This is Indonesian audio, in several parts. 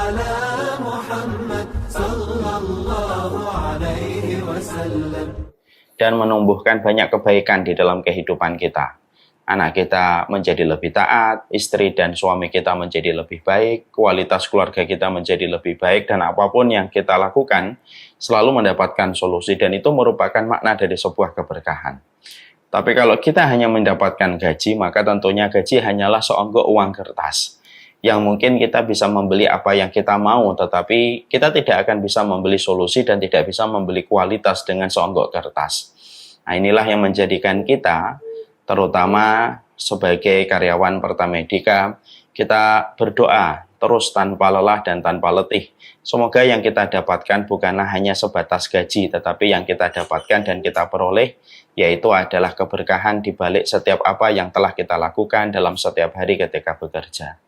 على محمد صلى الله عليه وسلم. Dan menumbuhkan banyak kebaikan di dalam kehidupan kita. Anak kita menjadi lebih taat, istri dan suami kita menjadi lebih baik, kualitas keluarga kita menjadi lebih baik, dan apapun yang kita lakukan selalu mendapatkan solusi, dan itu merupakan makna dari sebuah keberkahan. Tapi kalau kita hanya mendapatkan gaji, maka tentunya gaji hanyalah seonggok uang kertas yang mungkin kita bisa membeli apa yang kita mau, tetapi kita tidak akan bisa membeli solusi dan tidak bisa membeli kualitas dengan seonggok kertas. Nah, inilah yang menjadikan kita, terutama sebagai karyawan Pertamedika, kita berdoa terus tanpa lelah dan tanpa letih. Semoga yang kita dapatkan bukanlah hanya sebatas gaji, tetapi yang kita dapatkan dan kita peroleh, yaitu adalah keberkahan di balik setiap apa yang telah kita lakukan dalam setiap hari ketika bekerja.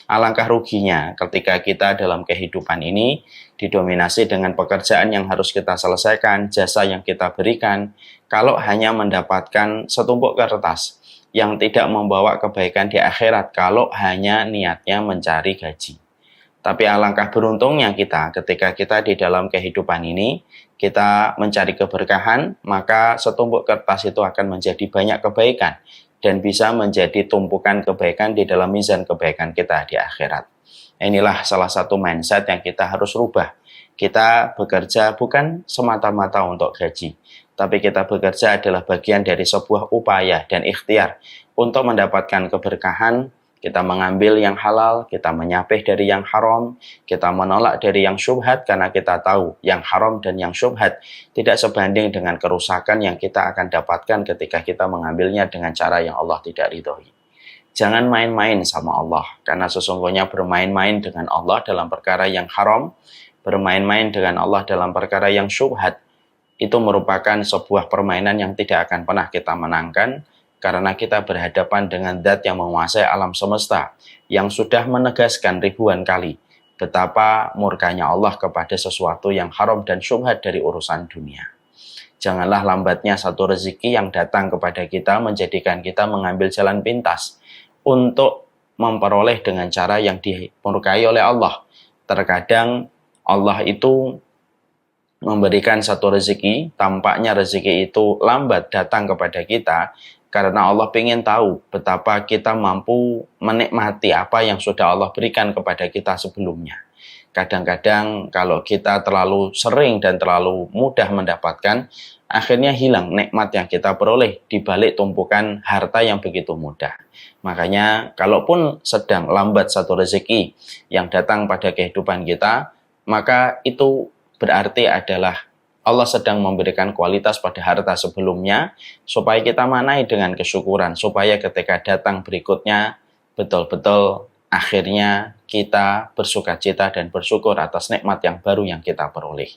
Alangkah ruginya ketika kita dalam kehidupan ini didominasi dengan pekerjaan yang harus kita selesaikan, jasa yang kita berikan, kalau hanya mendapatkan setumpuk kertas yang tidak membawa kebaikan di akhirat, kalau hanya niatnya mencari gaji. Tapi alangkah beruntungnya kita ketika kita di dalam kehidupan ini, kita mencari keberkahan, maka setumpuk kertas itu akan menjadi banyak kebaikan dan bisa menjadi tumpukan kebaikan di dalam mizan kebaikan kita di akhirat. Inilah salah satu mindset yang kita harus rubah. Kita bekerja bukan semata-mata untuk gaji, tapi kita bekerja adalah bagian dari sebuah upaya dan ikhtiar untuk mendapatkan keberkahan. Kita mengambil yang halal, kita menyapih dari yang haram, kita menolak dari yang syubhat, karena kita tahu yang haram dan yang syubhat tidak sebanding dengan kerusakan yang kita akan dapatkan ketika kita mengambilnya dengan cara yang Allah tidak ridhoi. Jangan main-main sama Allah, karena sesungguhnya bermain-main dengan Allah dalam perkara yang haram, bermain-main dengan Allah dalam perkara yang syubhat, itu merupakan sebuah permainan yang tidak akan pernah kita menangkan, karena kita berhadapan dengan zat yang menguasai alam semesta, yang sudah menegaskan ribuan kali betapa murkanya Allah kepada sesuatu yang haram dan syubhat dari urusan dunia. Janganlah lambatnya satu rezeki yang datang kepada kita menjadikan kita mengambil jalan pintas untuk memperoleh dengan cara yang dimurkai oleh Allah. Terkadang Allah itu memberikan satu rezeki, tampaknya rezeki itu lambat datang kepada kita, karena Allah ingin tahu betapa kita mampu menikmati apa yang sudah Allah berikan kepada kita sebelumnya. Kadang-kadang kalau kita terlalu sering dan terlalu mudah mendapatkan, akhirnya hilang nikmat yang kita peroleh di balik tumpukan harta yang begitu mudah. Makanya kalaupun sedang lambat satu rezeki yang datang pada kehidupan kita, maka itu berarti adalah Allah sedang memberikan kualitas pada harta sebelumnya supaya kita manai dengan kesyukuran, supaya ketika datang berikutnya betul-betul akhirnya kita bersukacita dan bersyukur atas nikmat yang baru yang kita peroleh.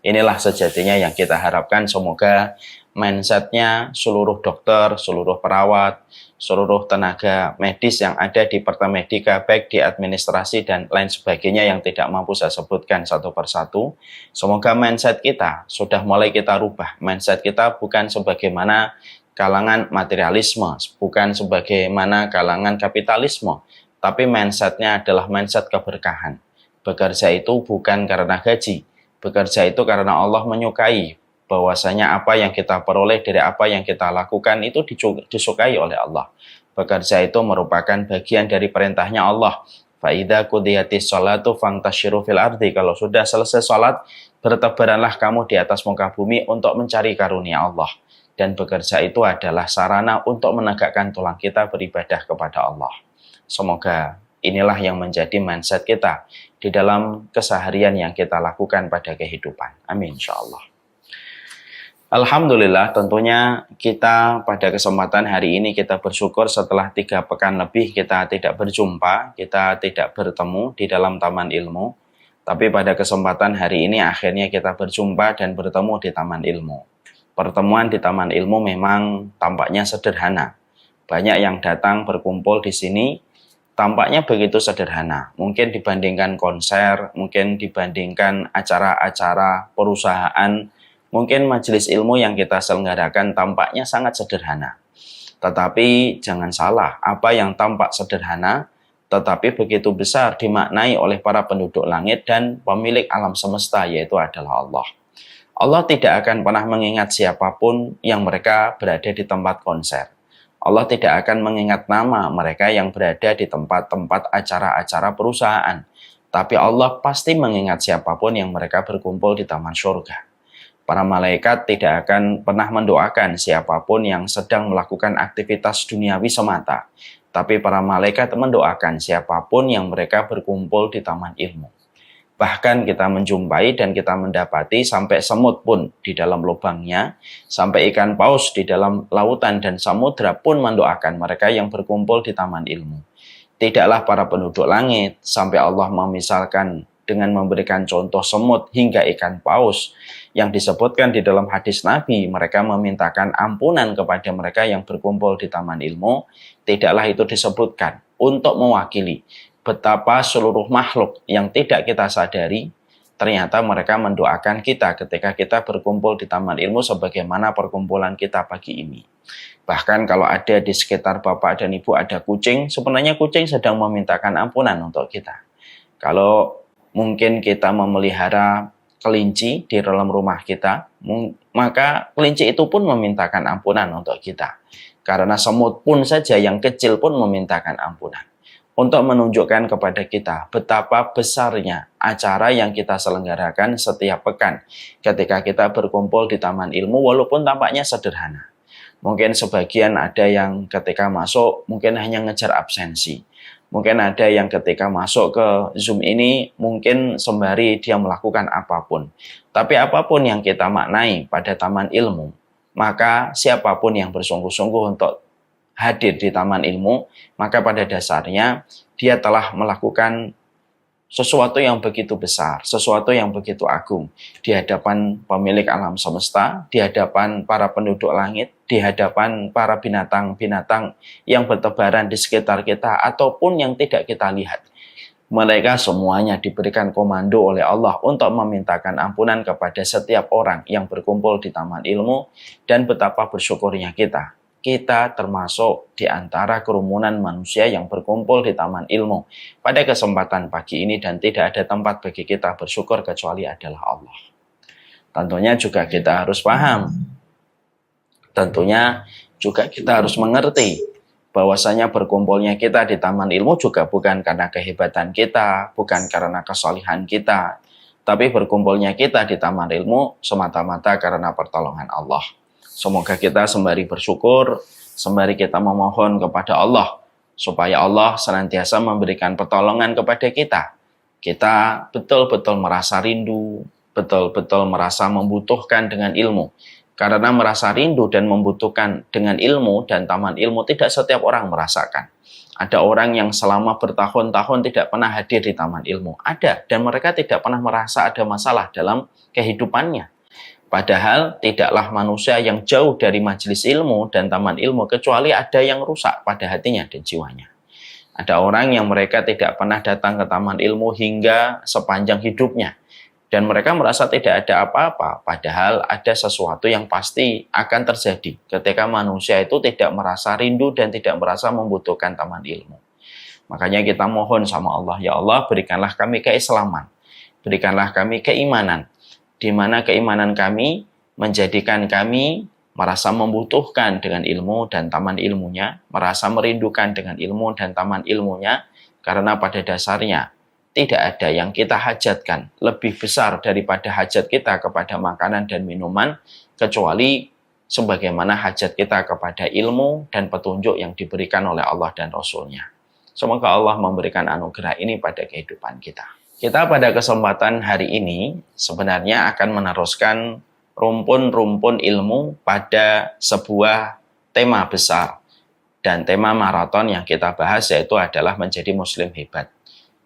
Inilah sejatinya yang kita harapkan. Semoga mindsetnya seluruh dokter, seluruh perawat, seluruh tenaga medis yang ada di Pertamedika, baik di administrasi dan lain sebagainya yang tidak mampu saya sebutkan satu persatu. Semoga mindset kita sudah mulai kita rubah. Mindset kita bukan sebagaimana kalangan materialisme, bukan sebagaimana kalangan kapitalisme, tapi mindsetnya adalah mindset keberkahan. Bekerja itu bukan karena gaji, bekerja itu karena Allah menyukai bahwasanya apa yang kita peroleh dari apa yang kita lakukan itu disukai oleh Allah. Bekerja itu merupakan bagian dari perintahnya Allah. Fa'idha qudiyatis sholatu fantashiru fil ardi. Kalau sudah selesai sholat, bertebaranlah kamu di atas muka bumi untuk mencari karunia Allah. Dan bekerja itu adalah sarana untuk menegakkan tulang kita beribadah kepada Allah. Semoga inilah yang menjadi mindset kita di dalam keseharian yang kita lakukan pada kehidupan. Amin insyaallah. Alhamdulillah, tentunya kita pada kesempatan hari ini kita bersyukur setelah 3 pekan lebih kita tidak berjumpa, kita tidak bertemu di dalam Taman Ilmu. Tapi pada kesempatan hari ini akhirnya kita berjumpa dan bertemu di Taman Ilmu. Pertemuan di Taman Ilmu memang tampaknya sederhana. Banyak yang datang berkumpul di sini, tampaknya begitu sederhana. Mungkin dibandingkan konser, mungkin dibandingkan acara-acara perusahaan, mungkin majelis ilmu yang kita selenggarakan tampaknya sangat sederhana. Tetapi jangan salah, apa yang tampak sederhana tetapi begitu besar dimaknai oleh para penduduk langit dan pemilik alam semesta, yaitu adalah Allah. Allah tidak akan pernah mengingat siapapun yang mereka berada di tempat konser. Allah tidak akan mengingat nama mereka yang berada di tempat-tempat acara-acara perusahaan. Tapi Allah pasti mengingat siapapun yang mereka berkumpul di taman surga. Para malaikat tidak akan pernah mendoakan siapapun yang sedang melakukan aktivitas duniawi semata. Tapi para malaikat mendoakan siapapun yang mereka berkumpul di taman ilmu. Bahkan kita menjumpai dan kita mendapati sampai semut pun di dalam lubangnya, sampai ikan paus di dalam lautan dan samudra pun mendoakan mereka yang berkumpul di taman ilmu. Tidaklah para penduduk langit sampai Allah memisalkan dengan memberikan contoh semut hingga ikan paus yang disebutkan di dalam hadis Nabi, mereka memintakan ampunan kepada mereka yang berkumpul di taman ilmu. Tidaklah itu disebutkan untuk mewakili betapa seluruh makhluk yang tidak kita sadari, ternyata mereka mendoakan kita ketika kita berkumpul di taman ilmu sebagaimana perkumpulan kita pagi ini. Bahkan kalau ada di sekitar bapak dan ibu ada kucing, sebenarnya kucing sedang memintakan ampunan untuk kita. Kalau mungkin kita memelihara kelinci di dalam rumah kita, maka kelinci itu pun memintakan ampunan untuk kita. Karena semut pun saja yang kecil pun memintakan ampunan. Untuk menunjukkan kepada kita betapa besarnya acara yang kita selenggarakan setiap pekan ketika kita berkumpul di taman ilmu, walaupun tampaknya sederhana. Mungkin sebagian ada yang ketika masuk mungkin hanya ngejar absensi. Mungkin ada yang ketika masuk ke Zoom ini mungkin sembari dia melakukan apapun. Tapi apapun yang kita maknai pada taman ilmu, maka siapapun yang bersungguh-sungguh untuk hadir di taman ilmu, maka pada dasarnya dia telah melakukan sesuatu yang begitu besar, sesuatu yang begitu agung di hadapan pemilik alam semesta, di hadapan para penduduk langit, di hadapan para binatang-binatang yang bertebaran di sekitar kita ataupun yang tidak kita lihat. Mereka semuanya diberikan komando oleh Allah untuk memintakan ampunan kepada setiap orang yang berkumpul di taman ilmu, dan betapa bersyukurnya kita. Kita termasuk di antara kerumunan manusia yang berkumpul di taman ilmu pada kesempatan pagi ini, dan tidak ada tempat bagi kita bersyukur kecuali adalah Allah. Tentunya juga kita harus paham, tentunya juga kita harus mengerti bahwasanya berkumpulnya kita di taman ilmu juga bukan karena kehebatan kita, bukan karena kesalihan kita, tapi berkumpulnya kita di taman ilmu semata-mata karena pertolongan Allah. Semoga kita sembari bersyukur, sembari kita memohon kepada Allah, supaya Allah senantiasa memberikan pertolongan kepada kita. Kita betul-betul merasa rindu, betul-betul merasa membutuhkan dengan ilmu. Karena merasa rindu dan membutuhkan dengan ilmu dan taman ilmu tidak setiap orang merasakan. Ada orang yang selama bertahun-tahun tidak pernah hadir di taman ilmu. Ada, dan mereka tidak pernah merasa ada masalah dalam kehidupannya. Padahal tidaklah manusia yang jauh dari majelis ilmu dan taman ilmu kecuali ada yang rusak pada hatinya dan jiwanya. Ada orang yang mereka tidak pernah datang ke taman ilmu hingga sepanjang hidupnya. Dan mereka merasa tidak ada apa-apa, padahal ada sesuatu yang pasti akan terjadi ketika manusia itu tidak merasa rindu dan tidak merasa membutuhkan taman ilmu. Makanya kita mohon sama Allah, ya Allah berikanlah kami keislaman, berikanlah kami keimanan, di mana keimanan kami menjadikan kami merasa membutuhkan dengan ilmu dan taman ilmunya, merasa merindukan dengan ilmu dan taman ilmunya, karena pada dasarnya tidak ada yang kita hajatkan lebih besar daripada hajat kita kepada makanan dan minuman, kecuali sebagaimana hajat kita kepada ilmu dan petunjuk yang diberikan oleh Allah dan Rasul-Nya. Semoga Allah memberikan anugerah ini pada kehidupan kita. Kita pada kesempatan hari ini sebenarnya akan meneruskan rumpun-rumpun ilmu pada sebuah tema besar. Dan tema maraton yang kita bahas yaitu adalah menjadi muslim hebat.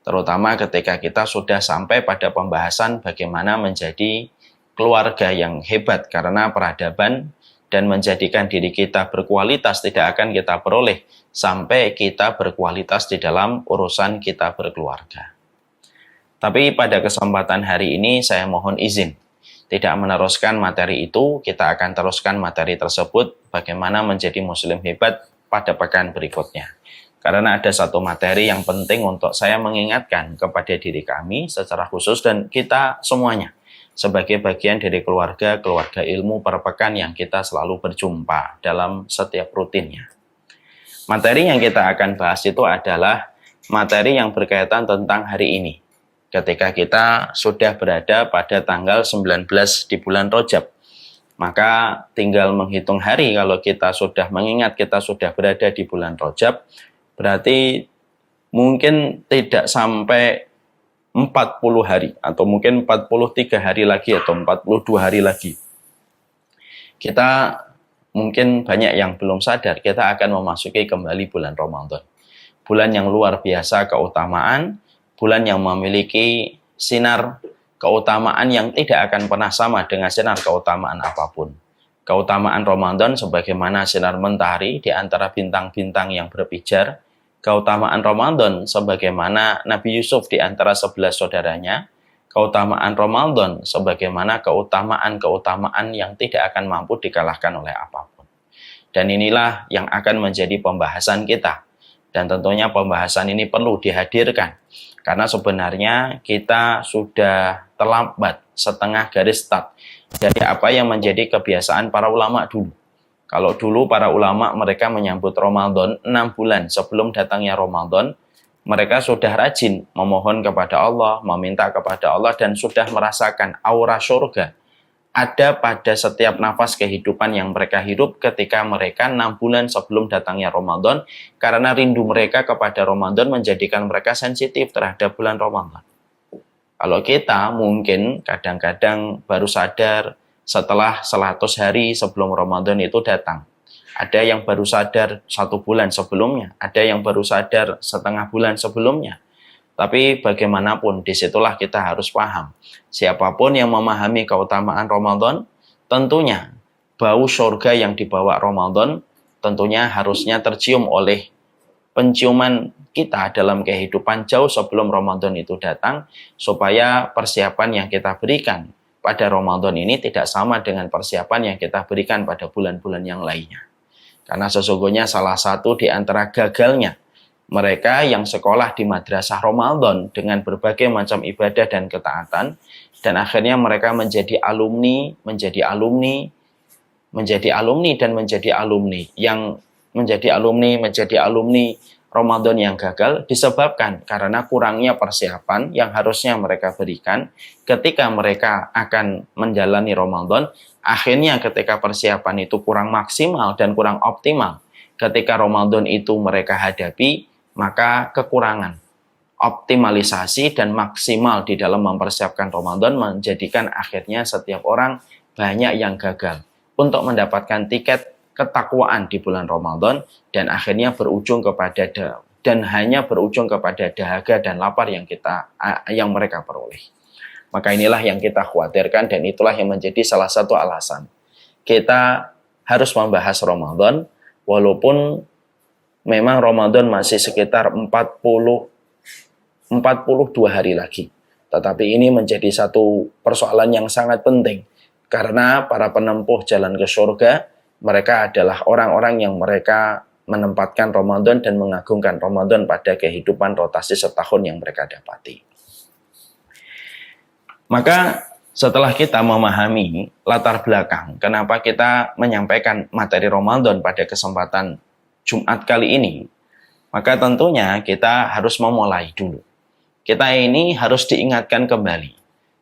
Terutama ketika kita sudah sampai pada pembahasan bagaimana menjadi keluarga yang hebat, karena peradaban dan menjadikan diri kita berkualitas tidak akan kita peroleh sampai kita berkualitas di dalam urusan kita berkeluarga. Tapi pada kesempatan hari ini saya mohon izin tidak meneruskan materi itu. Kita akan teruskan materi tersebut bagaimana menjadi muslim hebat pada pekan berikutnya. Karena ada satu materi yang penting untuk saya mengingatkan kepada diri kami secara khusus dan kita semuanya sebagai bagian dari keluarga ilmu per pekan yang kita selalu berjumpa dalam setiap rutinnya. Materi yang kita akan bahas itu adalah materi yang berkaitan tentang hari ini. Ketika kita sudah berada pada tanggal 19 di bulan Rajab, maka tinggal menghitung hari. Kalau kita sudah mengingat kita sudah berada di bulan Rajab, berarti mungkin tidak sampai 40 hari atau mungkin 43 hari lagi atau 42 hari lagi. Kita mungkin banyak yang belum sadar kita akan memasuki kembali bulan Ramadan. Bulan yang luar biasa keutamaan, bulan yang memiliki sinar keutamaan yang tidak akan pernah sama dengan sinar keutamaan apapun. Keutamaan Ramadan sebagaimana sinar mentari di antara bintang-bintang yang berpijar, keutamaan Ramadan sebagaimana Nabi Yusuf di antara 11 saudaranya, keutamaan Ramadan sebagaimana keutamaan-keutamaan yang tidak akan mampu dikalahkan oleh apapun. Dan inilah yang akan menjadi pembahasan kita. Dan tentunya pembahasan ini perlu dihadirkan. Karena sebenarnya kita sudah terlambat setengah garis start dari apa yang menjadi kebiasaan para ulama dulu. Kalau dulu para ulama mereka menyambut Ramadan 6 bulan sebelum datangnya Ramadan, mereka sudah rajin memohon kepada Allah, meminta kepada Allah dan sudah merasakan aura surga ada pada setiap nafas kehidupan yang mereka hidup ketika mereka 6 bulan sebelum datangnya Ramadan, karena rindu mereka kepada Ramadan menjadikan mereka sensitif terhadap bulan Ramadan. Kalau kita mungkin kadang-kadang baru sadar setelah 100 hari sebelum Ramadan itu datang. Ada yang baru sadar 1 bulan sebelumnya, ada yang baru sadar setengah bulan sebelumnya. Tapi bagaimanapun, disitulah kita harus paham. Siapapun yang memahami keutamaan Ramadan, tentunya bau surga yang dibawa Ramadan, tentunya harusnya tercium oleh penciuman kita dalam kehidupan jauh sebelum Ramadan itu datang, supaya persiapan yang kita berikan pada Ramadan ini tidak sama dengan persiapan yang kita berikan pada bulan-bulan yang lainnya. Karena sesungguhnya salah satu di antara gagalnya mereka yang sekolah di madrasah Ramadan dengan berbagai macam ibadah dan ketaatan, dan akhirnya mereka menjadi alumni yang menjadi alumni Ramadan yang gagal disebabkan karena kurangnya persiapan yang harusnya mereka berikan ketika mereka akan menjalani Ramadan. Akhirnya ketika persiapan itu kurang maksimal dan kurang optimal, ketika Ramadan itu mereka hadapi, maka kekurangan optimalisasi dan maksimal di dalam mempersiapkan Ramadan menjadikan akhirnya setiap orang banyak yang gagal untuk mendapatkan tiket ketakwaan di bulan Ramadan, dan akhirnya berujung kepada dahaga dan lapar yang mereka peroleh. Maka inilah yang kita khawatirkan, dan itulah yang menjadi salah satu alasan kita harus membahas Ramadan walaupun memang Ramadan masih sekitar 42 hari lagi. Tetapi ini menjadi satu persoalan yang sangat penting karena para penempuh jalan ke surga, mereka adalah orang-orang yang mereka menempatkan Ramadan dan mengagungkan Ramadan pada kehidupan rotasi setahun yang mereka dapati. Maka setelah kita memahami latar belakang kenapa kita menyampaikan materi Ramadan pada kesempatan Jumat kali ini, maka tentunya kita harus memulai dulu. Kita ini harus diingatkan kembali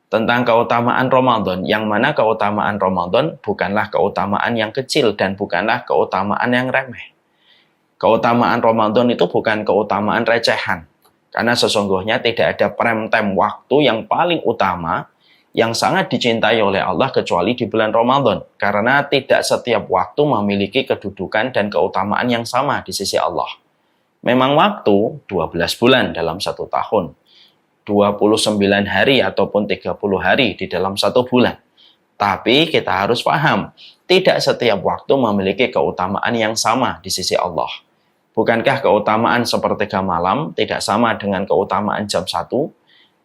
tentang keutamaan Ramadan, yang mana keutamaan Ramadan bukanlah keutamaan yang kecil dan bukanlah keutamaan yang remeh. Keutamaan Ramadan itu bukan keutamaan recehan, karena sesungguhnya tidak ada prime time waktu yang paling utama yang sangat dicintai oleh Allah kecuali di bulan Ramadan, karena tidak setiap waktu memiliki kedudukan dan keutamaan yang sama di sisi Allah. Memang waktu 12 bulan dalam 1 tahun, 29 hari ataupun 30 hari di dalam 1 bulan. Tapi kita harus paham, tidak setiap waktu memiliki keutamaan yang sama di sisi Allah. Bukankah keutamaan sepertiga malam tidak sama dengan keutamaan jam 1?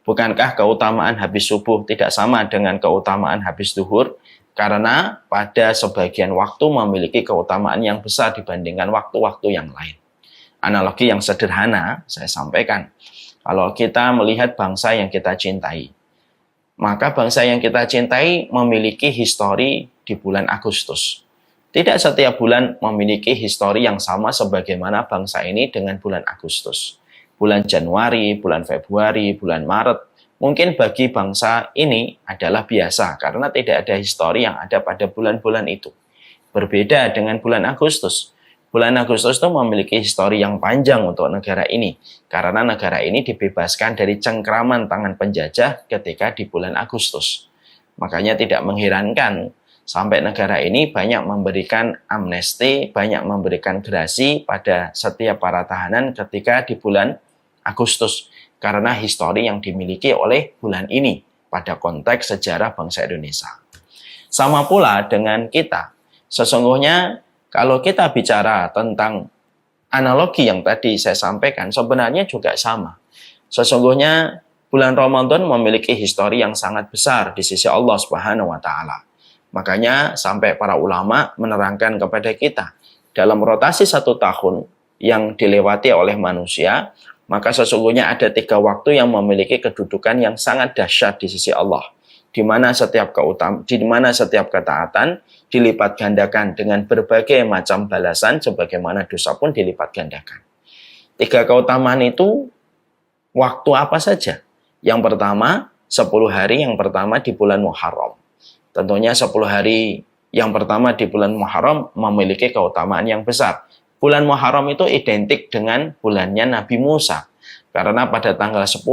Bukankah keutamaan habis subuh tidak sama dengan keutamaan habis zuhur? Karena pada sebagian waktu memiliki keutamaan yang besar dibandingkan waktu-waktu yang lain. Analogi yang sederhana saya sampaikan. Kalau kita melihat bangsa yang kita cintai, maka bangsa yang kita cintai memiliki histori di bulan Agustus. Tidak setiap bulan memiliki histori yang sama sebagaimana bangsa ini dengan bulan Agustus. Bulan Januari, bulan Februari, bulan Maret, mungkin bagi bangsa ini adalah biasa karena tidak ada histori yang ada pada bulan-bulan itu. Berbeda dengan bulan Agustus. Bulan Agustus itu memiliki histori yang panjang untuk negara ini, karena negara ini dibebaskan dari cengkraman tangan penjajah ketika di bulan Agustus. Makanya tidak mengherankan sampai negara ini banyak memberikan amnesti, banyak memberikan gerasi pada setiap para tahanan ketika di bulan Agustus, karena histori yang dimiliki oleh bulan ini pada konteks sejarah bangsa Indonesia. Sama pula dengan kita. Sesungguhnya kalau kita bicara tentang analogi yang tadi saya sampaikan, sebenarnya juga sama. Sesungguhnya bulan Ramadan memiliki histori yang sangat besar di sisi Allah Subhanahu wa Ta'ala. Makanya sampai para ulama menerangkan kepada kita, dalam rotasi 1 tahun yang dilewati oleh manusia, maka sesungguhnya ada 3 waktu yang memiliki kedudukan yang sangat dahsyat di sisi Allah, di mana setiap ketaatan dilipat gandakan dengan berbagai macam balasan, sebagaimana dosa pun dilipat gandakan. 3 keutamaan itu waktu apa saja? Yang pertama, 10 hari yang pertama di bulan Muharram. Tentunya 10 hari yang pertama di bulan Muharram memiliki keutamaan yang besar. Bulan Muharram itu identik dengan bulannya Nabi Musa. Karena pada tanggal 10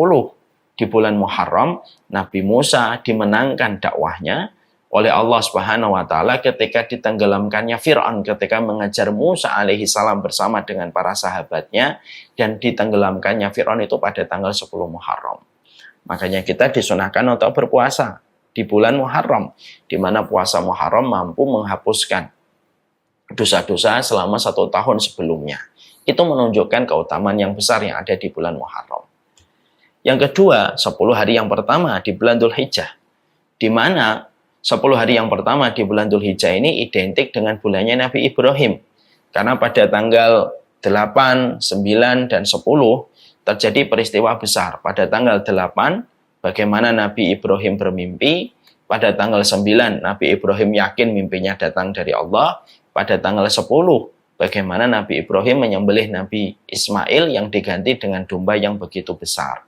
di bulan Muharram, Nabi Musa dimenangkan dakwahnya oleh Allah Subhanahu wa Ta'ala ketika ditenggelamkannya Fir'aun ketika mengejar Musa alaihi salam bersama dengan para sahabatnya, dan ditenggelamkannya Fir'aun itu pada tanggal 10 Muharram. Makanya kita disunahkan untuk berpuasa di bulan Muharram, di mana puasa Muharram mampu menghapuskan dosa-dosa selama 1 tahun sebelumnya. Itu menunjukkan keutamaan yang besar yang ada di bulan Muharram. Yang kedua, 10 hari yang pertama di bulan Dzulhijjah, di mana 10 hari yang pertama di bulan Dzulhijjah ini identik dengan bulannya Nabi Ibrahim. Karena pada tanggal 8, 9, dan 10 terjadi peristiwa besar. Pada tanggal 8, bagaimana Nabi Ibrahim bermimpi. Pada tanggal 9, Nabi Ibrahim yakin mimpinya datang dari Allah. Pada tanggal 10, bagaimana Nabi Ibrahim menyembelih Nabi Ismail yang diganti dengan domba yang begitu besar.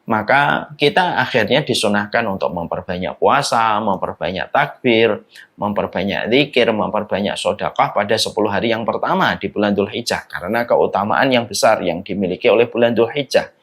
Maka kita akhirnya disunahkan untuk memperbanyak puasa, memperbanyak takbir, memperbanyak zikir, memperbanyak sedekah pada 10 hari yang pertama di bulan Dzulhijjah, karena keutamaan yang besar yang dimiliki oleh bulan Dzulhijjah.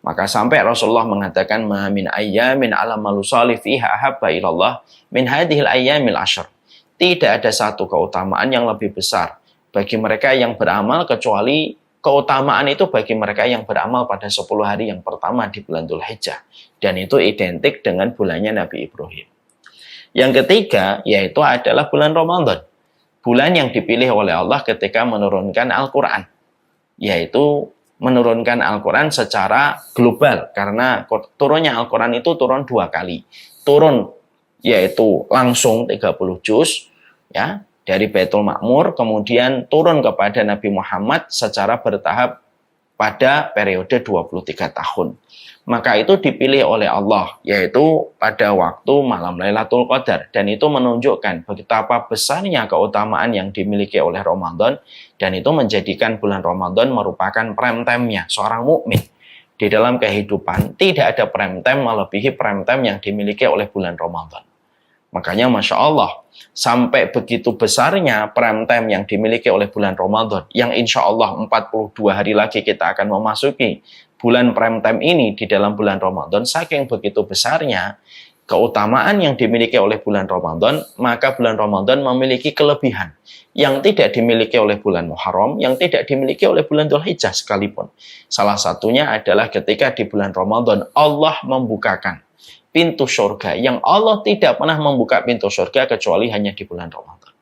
Maka sampai Rasulullah mengatakan, "Ma min ayyamin 'alamal salih fiha ahabba ilallah min hadhil ayyamil 'ashr." Tidak ada satu keutamaan yang lebih besar bagi mereka yang beramal kecuali keutamaan itu bagi mereka yang beramal pada 10 hari yang pertama di bulan Dzulhijjah. Dan itu identik dengan bulannya Nabi Ibrahim. Yang ketiga, yaitu adalah bulan Ramadan. Bulan yang dipilih oleh Allah ketika menurunkan Al-Quran. Yaitu menurunkan Al-Quran secara global. Karena turunnya Al-Quran itu turun 2 kali. Turun yaitu langsung 30 juz, ya, dari Baitul Ma'mur, kemudian turun kepada Nabi Muhammad secara bertahap pada periode 23 tahun. Maka itu dipilih oleh Allah, yaitu pada waktu malam Lailatul Qadar. Dan itu menunjukkan betapa besarnya keutamaan yang dimiliki oleh Ramadan, dan itu menjadikan bulan Ramadan merupakan prime time-nya seorang mukmin. Di dalam kehidupan, tidak ada prime time melebihi prime time yang dimiliki oleh bulan Ramadan. Makanya Masya Allah, sampai begitu besarnya prime time yang dimiliki oleh bulan Ramadan, yang insya Allah 42 hari lagi kita akan memasuki bulan prime time ini di dalam bulan Ramadan. Saking begitu besarnya keutamaan yang dimiliki oleh bulan Ramadan, maka bulan Ramadan memiliki kelebihan yang tidak dimiliki oleh bulan Muharram, yang tidak dimiliki oleh bulan Dzulhijjah sekalipun. Salah satunya adalah ketika di bulan Ramadan Allah membukakan pintu surga, yang Allah tidak pernah membuka pintu surga kecuali hanya di bulan Ramadan.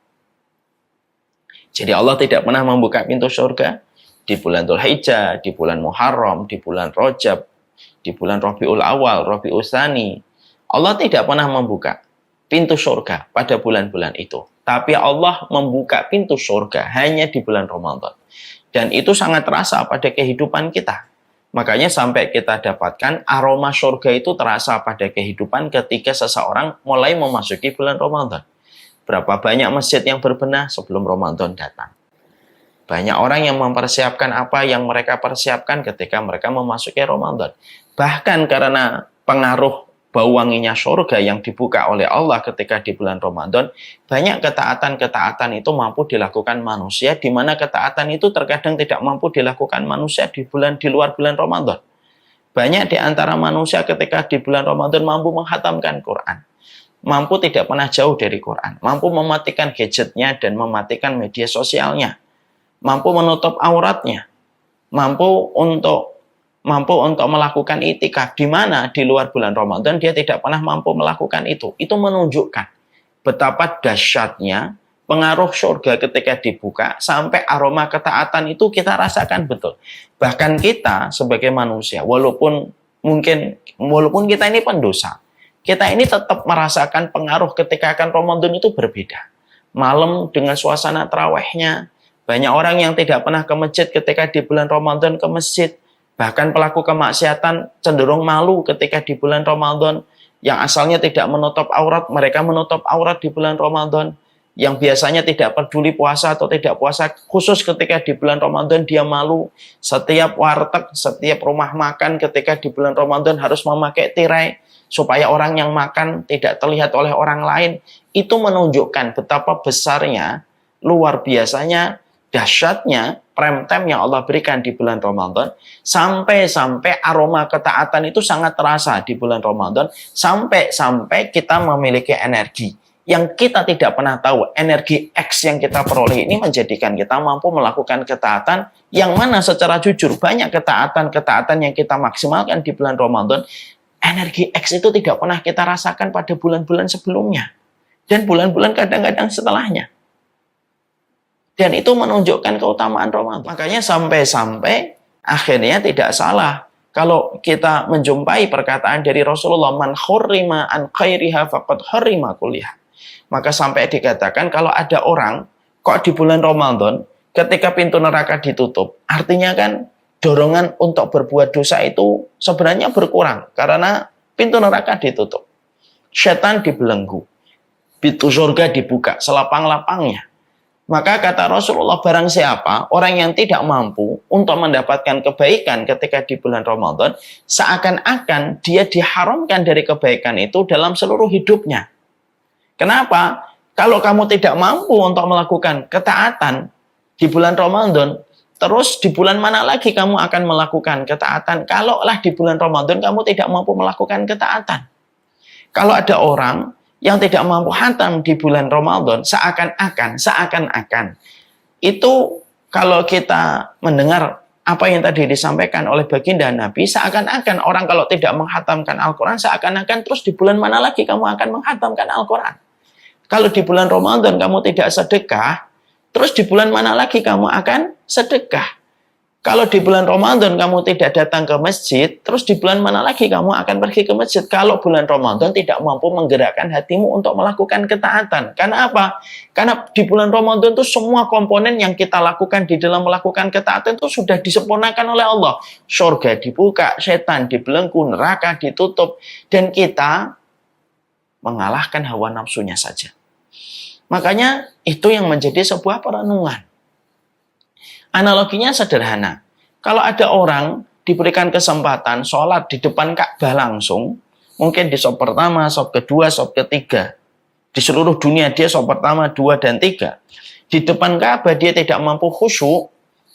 Jadi Allah tidak pernah membuka pintu surga di bulan Dzulhijjah, di bulan Muharram, di bulan Rajab, di bulan Rabiul Awal, Rabiul Tsani. Allah tidak pernah membuka pintu surga pada bulan-bulan itu. Tapi Allah membuka pintu surga hanya di bulan Ramadan. Dan itu sangat terasa pada kehidupan kita. Makanya sampai kita dapatkan aroma surga itu terasa pada kehidupan ketika seseorang mulai memasuki bulan Ramadan. Berapa banyak masjid yang berbenah sebelum Ramadan datang. Banyak orang yang mempersiapkan apa yang mereka persiapkan ketika mereka memasuki Ramadan. Bahkan karena pengaruh bau wanginya surga yang dibuka oleh Allah ketika di bulan Ramadan, banyak ketaatan-ketaatan itu mampu dilakukan manusia, di mana ketaatan itu terkadang tidak mampu dilakukan manusia di luar bulan Ramadan. Banyak di antara manusia ketika di bulan Ramadan mampu menghatamkan Quran, mampu tidak pernah jauh dari Quran, mampu mematikan gadgetnya dan mematikan media sosialnya, mampu menutup auratnya, mampu untuk melakukan itikaf, di mana di luar bulan Ramadan dia tidak pernah mampu melakukan itu. Itu menunjukkan betapa dahsyatnya pengaruh surga ketika dibuka, sampai aroma ketaatan itu kita rasakan betul. Bahkan kita sebagai manusia, walaupun kita ini pendosa, kita ini tetap merasakan pengaruh ketika akan Ramadan itu berbeda. Malam dengan suasana tarawihnya, banyak orang yang tidak pernah ke masjid ketika di bulan Ramadan ke masjid. Bahkan pelaku kemaksiatan cenderung malu ketika di bulan Ramadan. Yang asalnya tidak menutup aurat, mereka menutup aurat di bulan Ramadan. Yang biasanya tidak peduli puasa atau tidak puasa, khusus ketika di bulan Ramadan dia malu. Setiap warteg, setiap rumah makan ketika di bulan Ramadan harus memakai tirai supaya orang yang makan tidak terlihat oleh orang lain. Itu menunjukkan betapa besarnya, luar biasanya, dahsyatnya prime time yang Allah berikan di bulan Ramadan, sampai aroma ketaatan itu sangat terasa di bulan Ramadan, sampai kita memiliki energi yang kita tidak pernah tahu. Energi X yang kita peroleh ini menjadikan kita mampu melakukan ketaatan yang mana secara jujur banyak ketaatan yang kita maksimalkan di bulan Ramadan. Energi X itu tidak pernah kita rasakan pada bulan-bulan sebelumnya dan bulan-bulan kadang-kadang setelahnya. Dan itu menunjukkan keutamaan Ramadan. Makanya sampai akhirnya tidak salah kalau kita menjumpai perkataan dari Rasulullah, man khurrima an khairiha faqad khurrima kulliha. Maka sampai dikatakan kalau ada orang kok di bulan Ramadan ketika pintu neraka ditutup, artinya kan dorongan untuk berbuat dosa itu sebenarnya berkurang karena pintu neraka ditutup. Setan dibelenggu. Pintu surga dibuka selapang-lapangnya. Maka kata Rasulullah, barang siapa orang yang tidak mampu untuk mendapatkan kebaikan ketika di bulan Ramadan, seakan-akan dia diharamkan dari kebaikan itu dalam seluruh hidupnya. Kenapa? Kalau kamu tidak mampu untuk melakukan ketaatan di bulan Ramadan, terus di bulan mana lagi kamu akan melakukan ketaatan? Kalaulah di bulan Ramadan kamu tidak mampu melakukan ketaatan. Kalau ada orang yang tidak mampu khatam di bulan Ramadan, seakan-akan itu kalau kita mendengar apa yang tadi disampaikan oleh baginda Nabi, seakan-akan orang kalau tidak menghatamkan Al-Quran, seakan-akan terus di bulan mana lagi kamu akan menghatamkan Al-Quran. Kalau di bulan Ramadan kamu tidak sedekah, terus di bulan mana lagi kamu akan sedekah. Kalau di bulan Ramadan kamu tidak datang ke masjid, terus di bulan mana lagi kamu akan pergi ke masjid? Kalau bulan Ramadan tidak mampu menggerakkan hatimu untuk melakukan ketaatan. Karena apa? Karena di bulan Ramadan itu semua komponen yang kita lakukan di dalam melakukan ketaatan itu sudah disempurnakan oleh Allah. Surga dibuka, setan dibelenggu, neraka ditutup, dan kita mengalahkan hawa nafsunya saja. Makanya itu yang menjadi sebuah perenungan. Analoginya sederhana. Kalau ada orang diberikan kesempatan sholat di depan Ka'bah langsung, mungkin di sop pertama, sop kedua, sop ketiga. Di seluruh dunia dia sop pertama, 2, dan 3. Di depan Ka'bah dia tidak mampu khusyuk,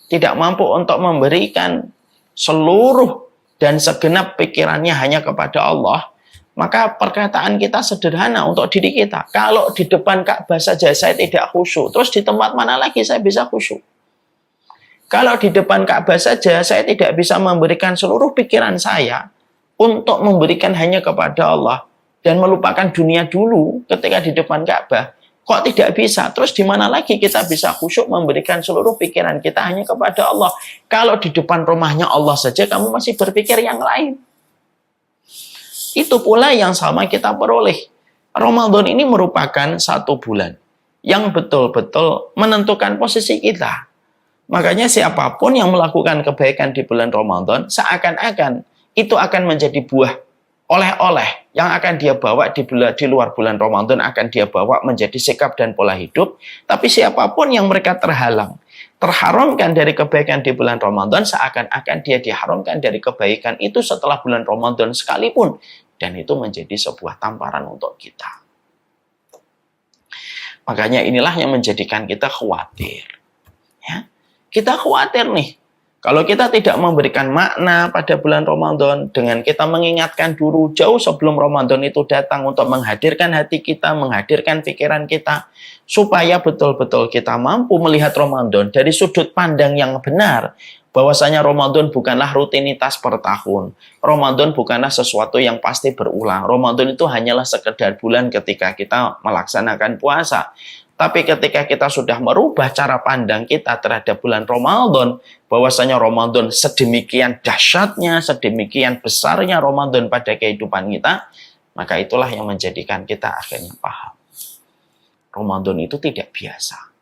tidak mampu untuk memberikan seluruh dan segenap pikirannya hanya kepada Allah. Maka perkataan kita sederhana untuk diri kita. Kalau di depan Ka'bah saja saya tidak khusyuk, terus di tempat mana lagi saya bisa khusyuk? Kalau di depan Ka'bah saja saya tidak bisa memberikan seluruh pikiran saya untuk memberikan hanya kepada Allah dan melupakan dunia dulu ketika di depan Ka'bah, kok tidak bisa? Terus di mana lagi kita bisa khusyuk memberikan seluruh pikiran kita hanya kepada Allah? Kalau di depan rumahnya Allah saja kamu masih berpikir yang lain. Itu pula yang sama kita peroleh. Ramadan ini merupakan satu bulan yang betul-betul menentukan posisi kita. Makanya siapapun yang melakukan kebaikan di bulan Ramadan, seakan-akan itu akan menjadi buah oleh-oleh yang akan dia bawa di luar bulan Ramadan, akan dia bawa menjadi sikap dan pola hidup. Tapi siapapun yang mereka terharamkan dari kebaikan di bulan Ramadan, seakan-akan dia diharamkan dari kebaikan itu setelah bulan Ramadan sekalipun. Dan itu menjadi sebuah tamparan untuk kita. Makanya inilah yang menjadikan kita khawatir. Ya. Kita khawatir nih. Kalau kita tidak memberikan makna pada bulan Ramadan, dengan kita mengingatkan dulu jauh sebelum Ramadan itu datang untuk menghadirkan hati kita, menghadirkan pikiran kita, supaya betul-betul kita mampu melihat Ramadan dari sudut pandang yang benar, bahwasanya Ramadan bukanlah rutinitas per tahun. Ramadan bukanlah sesuatu yang pasti berulang. Ramadan itu hanyalah sekedar bulan ketika kita melaksanakan puasa. Tapi ketika kita sudah merubah cara pandang kita terhadap bulan Ramadan, bahwasanya Ramadan sedemikian dahsyatnya, sedemikian besarnya Ramadan pada kehidupan kita, maka itulah yang menjadikan kita akhirnya paham. Ramadan itu tidak biasa.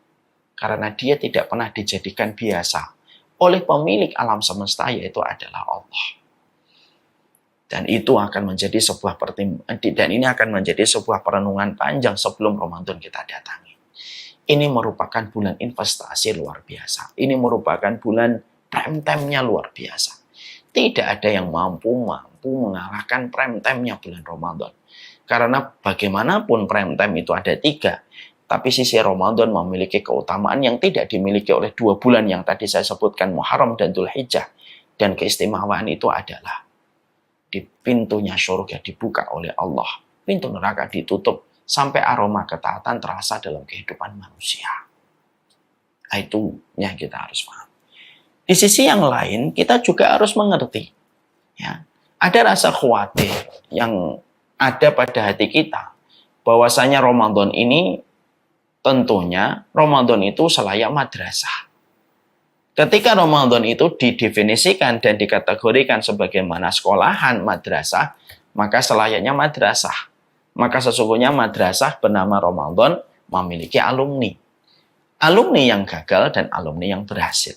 Karena dia tidak pernah dijadikan biasa oleh pemilik alam semesta, yaitu adalah Allah. Dan itu akan menjadi sebuah dan ini akan menjadi sebuah perenungan panjang sebelum Ramadan kita datangi. Ini merupakan bulan investasi luar biasa. Ini merupakan bulan prime time-nya luar biasa. Tidak ada yang mampu mengalahkan prime time-nya bulan Ramadan. Karena bagaimanapun prime time itu ada 3. Tapi sisi Ramadan memiliki keutamaan yang tidak dimiliki oleh 2 bulan yang tadi saya sebutkan, Muharram dan Dzulhijjah. Dan keistimewaan itu adalah di pintunya surga dibuka oleh Allah. Pintu neraka ditutup sampai aroma ketaatan terasa dalam kehidupan manusia. Itu yang kita harus paham. Di sisi yang lain, kita juga harus mengerti. Ya, ada rasa khawatir yang ada pada hati kita. Bahwasanya Ramadan ini, tentunya Ramadan itu selayak madrasah. Ketika Ramadan itu didefinisikan dan dikategorikan sebagaimana sekolahan madrasah, maka selayaknya madrasah. Maka sesungguhnya madrasah bernama Ramadan memiliki alumni. Alumni yang gagal dan alumni yang berhasil.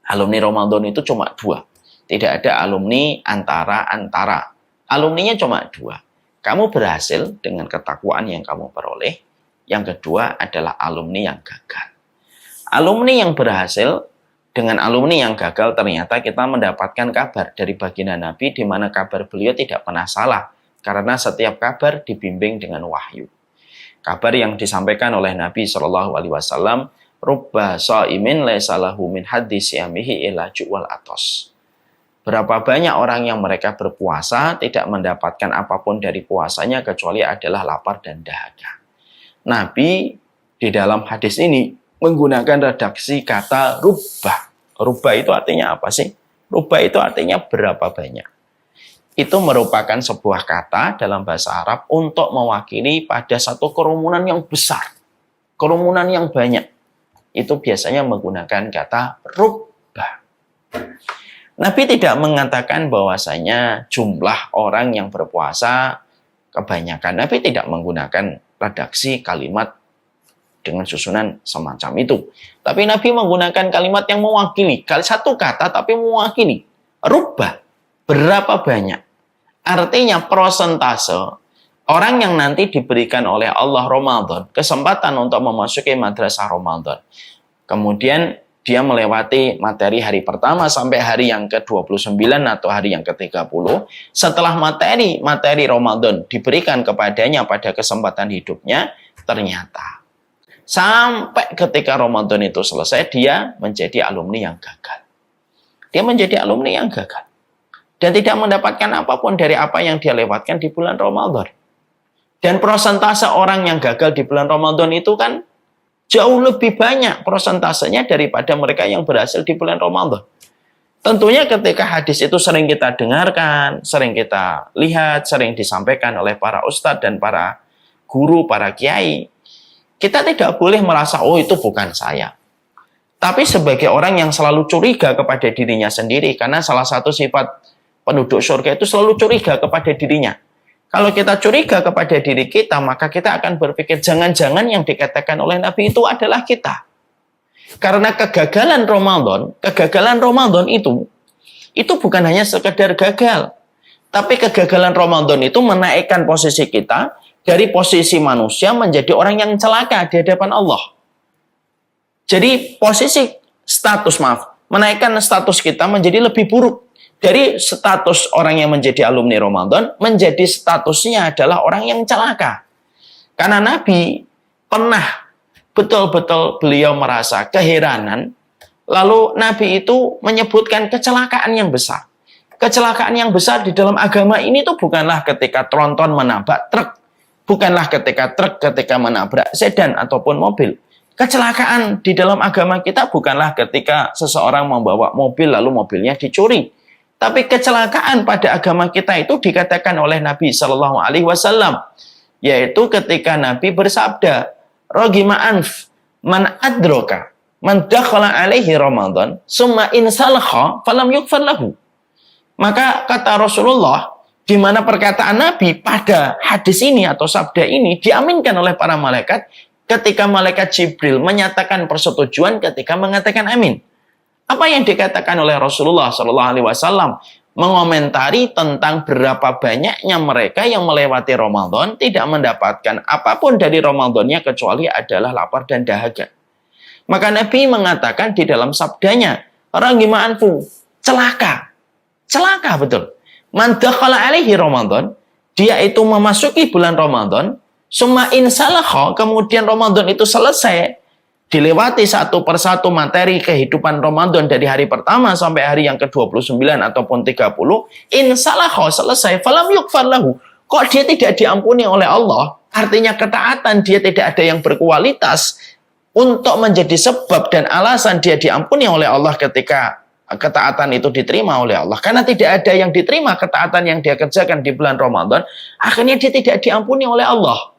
Alumni Ramadan itu cuma 2. Tidak ada alumni antara-antara. Alumninya cuma 2. Kamu berhasil dengan ketakwaan yang kamu peroleh. Yang kedua adalah alumni yang gagal. Alumni yang berhasil dengan alumni yang gagal, ternyata kita mendapatkan kabar dari baginda Nabi, di mana kabar beliau tidak pernah salah. Karena setiap kabar dibimbing dengan wahyu. Kabar yang disampaikan oleh Nabi SAW, Rubba sha'imin laisa lahu min haddi siyamihi illa ju'wal atos. Berapa banyak orang yang mereka berpuasa tidak mendapatkan apapun dari puasanya kecuali adalah lapar dan dahaga. Nabi di dalam hadis ini menggunakan redaksi kata rubba. Rubba itu artinya apa sih? Rubba itu artinya berapa banyak. Itu merupakan sebuah kata dalam bahasa Arab untuk mewakili pada satu kerumunan yang besar. Kerumunan yang banyak. Itu biasanya menggunakan kata rubba. Nabi tidak mengatakan bahwasanya jumlah orang yang berpuasa kebanyakan. Nabi tidak menggunakan redaksi kalimat dengan susunan semacam itu. Tapi Nabi menggunakan kalimat yang mewakili. Satu kata tapi mewakili. Rubba. Berapa banyak? Artinya prosentase orang yang nanti diberikan oleh Allah Ramadan, kesempatan untuk memasuki madrasah Ramadan. Kemudian dia melewati materi hari pertama sampai hari yang ke-29 atau hari yang ke-30. Setelah materi Ramadan diberikan kepadanya pada kesempatan hidupnya, ternyata sampai ketika Ramadan itu selesai, dia menjadi alumni yang gagal. Dia menjadi alumni yang gagal. Dan tidak mendapatkan apapun dari apa yang dia lewatkan di bulan Ramadan. Dan prosentase orang yang gagal di bulan Ramadan itu kan jauh lebih banyak prosentasenya daripada mereka yang berhasil di bulan Ramadan. Tentunya ketika hadis itu sering kita dengarkan, sering kita lihat, sering disampaikan oleh para ustadz dan para guru, para kiai, kita tidak boleh merasa, oh itu bukan saya. Tapi sebagai orang yang selalu curiga kepada dirinya sendiri, karena salah satu sifat penduduk surga itu selalu curiga kepada dirinya. Kalau kita curiga kepada diri kita, maka kita akan berpikir jangan-jangan yang dikatakan oleh Nabi itu adalah kita. Karena kegagalan Ramadan itu bukan hanya sekedar gagal, tapi kegagalan Ramadan itu menaikkan posisi kita dari posisi manusia menjadi orang yang celaka di hadapan Allah. Jadi menaikkan status kita menjadi lebih buruk. Dari status orang yang menjadi alumni Ramadan, menjadi statusnya adalah orang yang celaka. Karena Nabi pernah betul-betul beliau merasa keheranan, lalu Nabi itu menyebutkan kecelakaan yang besar. Kecelakaan yang besar di dalam agama ini tuh bukanlah ketika tronton menabrak truk, bukanlah ketika menabrak sedan ataupun mobil. Kecelakaan di dalam agama kita bukanlah ketika seseorang membawa mobil lalu mobilnya dicuri. Tapi kecelakaan pada agama kita itu dikatakan oleh Nabi Shallallahu Alaihi Wasallam, yaitu ketika Nabi bersabda, "Rogima anf man adroka man dakhala alaihi Ramadan, summa insalakha falam yukfar lahu." Maka kata Rasulullah, di mana perkataan Nabi pada hadis ini atau sabda ini diaminkan oleh para malaikat, ketika malaikat Jibril menyatakan persetujuan ketika mengatakan amin. Apa yang dikatakan oleh Rasulullah SAW mengomentari tentang berapa banyaknya mereka yang melewati Ramadan tidak mendapatkan apapun dari Ramadannya kecuali adalah lapar dan dahaga. Maka Nabi mengatakan di dalam sabdanya, "Rangima'anfu, celaka betul. Man dakhala alaihi Ramadan, dia itu memasuki bulan Ramadan, summa insalakha, kemudian Ramadan itu selesai, dilewati satu persatu materi kehidupan Ramadan dari hari pertama sampai hari yang ke-29 ataupun 30, insalakha, selesai, falam yukfar lahu." Kok dia tidak diampuni oleh Allah? Artinya ketaatan dia tidak ada yang berkualitas untuk menjadi sebab dan alasan dia diampuni oleh Allah ketika ketaatan itu diterima oleh Allah. Karena tidak ada yang diterima ketaatan yang dia kerjakan di bulan Ramadan, akhirnya dia tidak diampuni oleh Allah.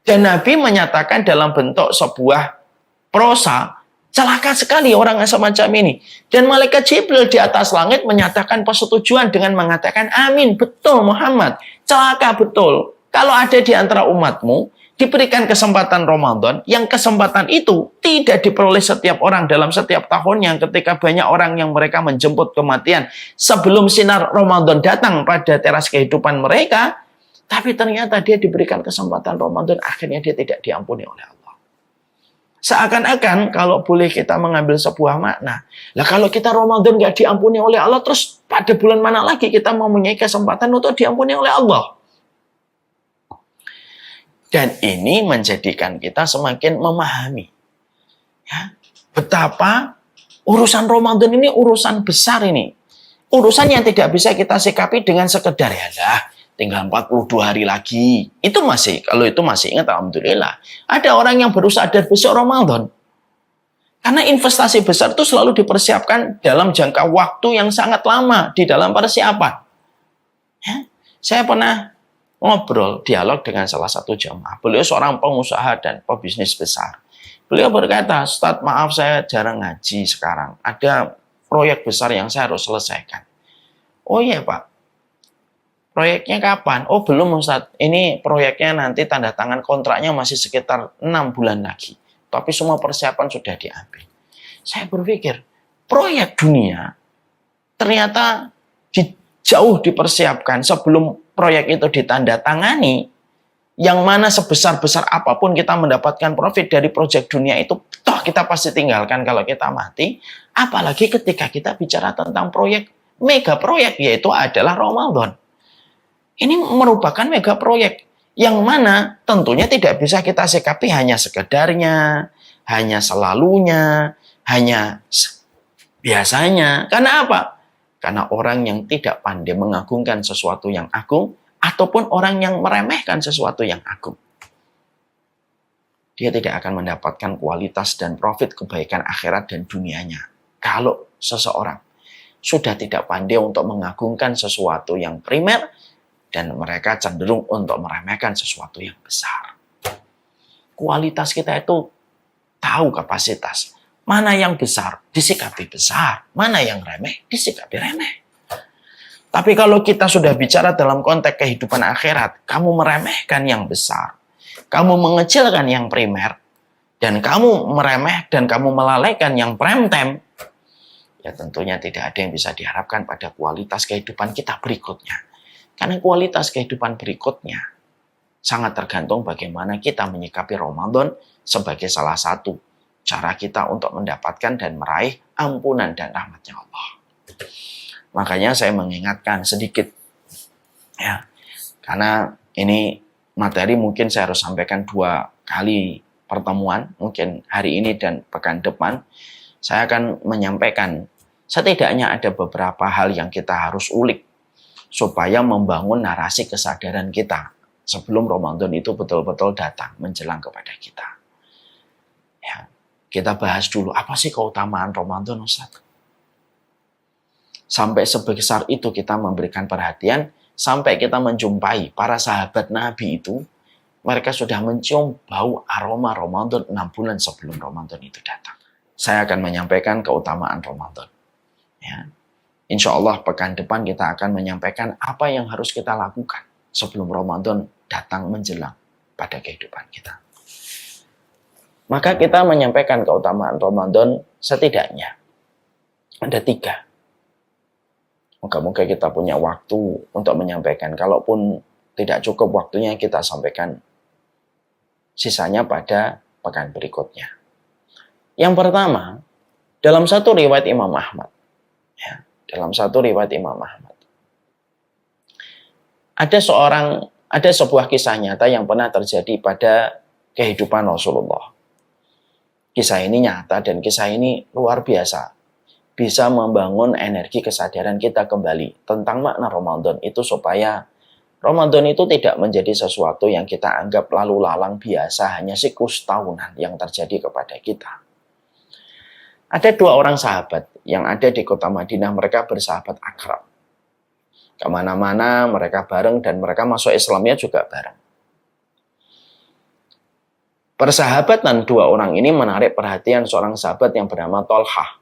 Dan Nabi menyatakan dalam bentuk sebuah prosa, celaka sekali orang semacam ini. Dan malaikat Jibril di atas langit menyatakan persetujuan dengan mengatakan, "Amin, betul Muhammad, celaka betul. Kalau ada di antara umatmu diberikan kesempatan Ramadan, yang kesempatan itu tidak diperoleh setiap orang dalam setiap tahunnya, ketika banyak orang yang mereka menjemput kematian sebelum sinar Ramadan datang pada teras kehidupan mereka, tapi ternyata dia diberikan kesempatan Ramadan, akhirnya dia tidak diampuni oleh Allah." Seakan-akan kalau boleh kita mengambil sebuah makna, lah kalau kita Ramadan nggak diampuni oleh Allah, terus pada bulan mana lagi kita mempunyai kesempatan untuk diampuni oleh Allah? Dan ini menjadikan kita semakin memahami ya, betapa urusan Ramadan ini urusan besar ini. Urusan yang tidak bisa kita sikapi dengan sekedar ya lah, tinggal 42 hari lagi. Itu masih, kalau itu masih ingat, alhamdulillah. Ada orang yang baru sadar besok Ramadan. Karena investasi besar itu selalu dipersiapkan dalam jangka waktu yang sangat lama di dalam persiapan. Ya, saya pernah ngobrol, dialog dengan salah satu jamaah. Beliau seorang pengusaha dan pebisnis besar. Beliau berkata, "Ustadz, maaf saya jarang ngaji sekarang. Ada proyek besar yang saya harus selesaikan." "Oh iya Pak, proyeknya kapan?" "Oh belum Ustadz, ini proyeknya nanti tanda tangan kontraknya masih sekitar 6 bulan lagi. Tapi semua persiapan sudah diambil." Saya berpikir, proyek dunia ternyata jauh dipersiapkan sebelum proyek itu ditandatangani, yang mana sebesar-besar apapun kita mendapatkan profit dari proyek dunia itu, toh kita pasti tinggalkan kalau kita mati. Apalagi ketika kita bicara tentang proyek, mega proyek, yaitu adalah Ramadan. Ini merupakan mega proyek yang mana tentunya tidak bisa kita sikapi hanya sekedarnya, hanya selalunya, hanya biasanya. Karena apa? Karena orang yang tidak pandai mengagungkan sesuatu yang agung, ataupun orang yang meremehkan sesuatu yang agung, dia tidak akan mendapatkan kualitas dan profit kebaikan akhirat dan dunianya. Kalau seseorang sudah tidak pandai untuk mengagungkan sesuatu yang primer, dan mereka cenderung untuk meremehkan sesuatu yang besar. Kualitas kita itu tahu kapasitas. Mana yang besar, disikapi besar. Mana yang remeh, disikapi remeh. Tapi kalau kita sudah bicara dalam konteks kehidupan akhirat, kamu meremehkan yang besar, kamu mengecilkan yang primer, dan kamu meremeh dan kamu melalaikan yang prime time, ya tentunya tidak ada yang bisa diharapkan pada kualitas kehidupan kita berikutnya. Karena kualitas kehidupan berikutnya sangat tergantung bagaimana kita menyikapi Ramadan sebagai salah satu cara kita untuk mendapatkan dan meraih ampunan dan rahmatnya Allah. Makanya saya mengingatkan sedikit, ya, karena ini materi mungkin saya harus sampaikan 2 kali pertemuan, mungkin hari ini dan pekan depan. Saya akan menyampaikan setidaknya ada beberapa hal yang kita harus ulik supaya membangun narasi kesadaran kita sebelum Ramadan itu betul-betul datang menjelang kepada kita. Ya, kita bahas dulu apa sih keutamaan Ramadan, Ustaz? Sampai sebesar itu kita memberikan perhatian, sampai kita menjumpai para sahabat Nabi itu, mereka sudah mencium bau aroma Ramadan 6 bulan sebelum Ramadan itu datang. Saya akan menyampaikan keutamaan Ramadan. Ya. Insya Allah pekan depan kita akan menyampaikan apa yang harus kita lakukan sebelum Ramadan datang menjelang pada kehidupan kita. Maka kita menyampaikan keutamaan Ramadan setidaknya ada 3. Moga-moga kita punya waktu untuk menyampaikan. Kalaupun tidak cukup waktunya, kita sampaikan sisanya pada pekan berikutnya. Yang pertama, dalam satu riwayat Imam Ahmad, ya, dalam satu riwayat Imam Ahmad, ada sebuah kisah nyata yang pernah terjadi pada kehidupan Rasulullah. Kisah ini nyata dan kisah ini luar biasa. Bisa membangun energi kesadaran kita kembali tentang makna Ramadan itu, supaya Ramadan itu tidak menjadi sesuatu yang kita anggap lalu lalang biasa, hanya siklus tahunan yang terjadi kepada kita. Ada 2 orang sahabat yang ada di kota Madinah, mereka bersahabat akrab. Kemana-mana mereka bareng dan mereka masuk Islamnya juga bareng. Persahabatan 2 orang ini menarik perhatian seorang sahabat yang bernama Thalhah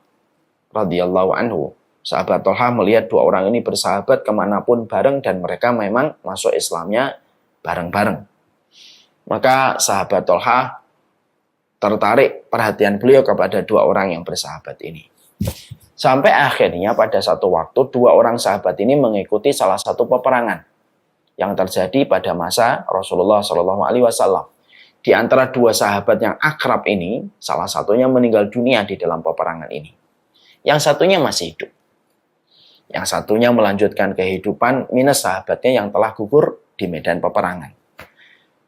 radhiyallahu anhu. Sahabat Thalhah melihat 2 orang ini bersahabat kemanapun bareng dan mereka memang masuk Islamnya bareng-bareng. Maka sahabat Thalhah tertarik perhatian beliau kepada 2 orang yang bersahabat ini. Sampai akhirnya pada satu waktu 2 orang sahabat ini mengikuti salah satu peperangan yang terjadi pada masa Rasulullah SAW. Di antara 2 sahabat yang akrab ini, salah satunya meninggal dunia di dalam peperangan ini. Yang satunya masih hidup. Yang satunya melanjutkan kehidupan minus sahabatnya yang telah gugur di medan peperangan.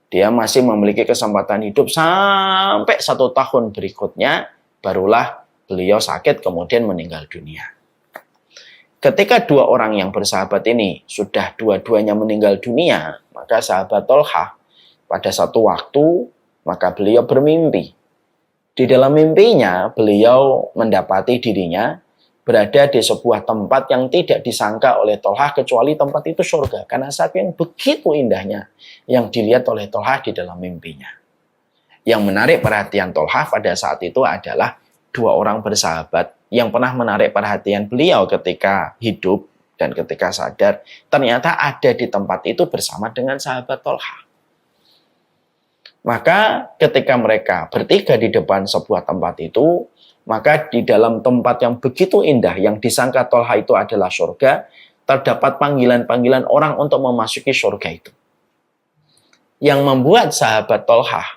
Dia masih memiliki kesempatan hidup sampai 1 tahun berikutnya, barulah beliau sakit kemudian meninggal dunia. Ketika 2 orang yang bersahabat ini sudah dua-duanya meninggal dunia, maka sahabat Thalhah pada satu waktu maka beliau bermimpi. Di dalam mimpinya, beliau mendapati dirinya berada di sebuah tempat yang tidak disangka oleh Thalhah kecuali tempat itu surga. Karena saking begitu indahnya yang dilihat oleh Thalhah di dalam mimpinya. Yang menarik perhatian Thalhah pada saat itu adalah 2 orang bersahabat yang pernah menarik perhatian beliau ketika hidup dan ketika sadar. Ternyata ada di tempat itu bersama dengan sahabat Thalhah. Maka ketika mereka bertiga di depan sebuah tempat itu, maka di dalam tempat yang begitu indah yang disangka Thalhah itu adalah surga, terdapat panggilan-panggilan orang untuk memasuki surga itu. Yang membuat sahabat Thalhah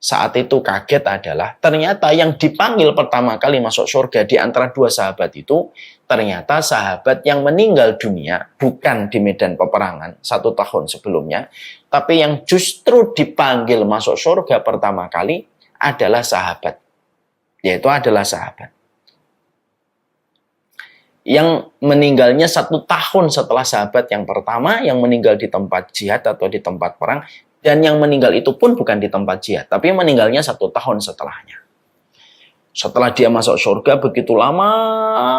saat itu kaget adalah ternyata yang dipanggil pertama kali masuk surga di antara 2 sahabat itu ternyata sahabat yang meninggal dunia bukan di medan peperangan 1 tahun sebelumnya, tapi yang justru dipanggil masuk surga pertama kali adalah sahabat, yaitu adalah sahabat yang meninggalnya 1 tahun setelah sahabat yang pertama yang meninggal di tempat jihad atau di tempat perang. Dan yang meninggal itu pun bukan di tempat jihad, tapi meninggalnya 1 tahun setelahnya. Setelah dia masuk surga, begitu lama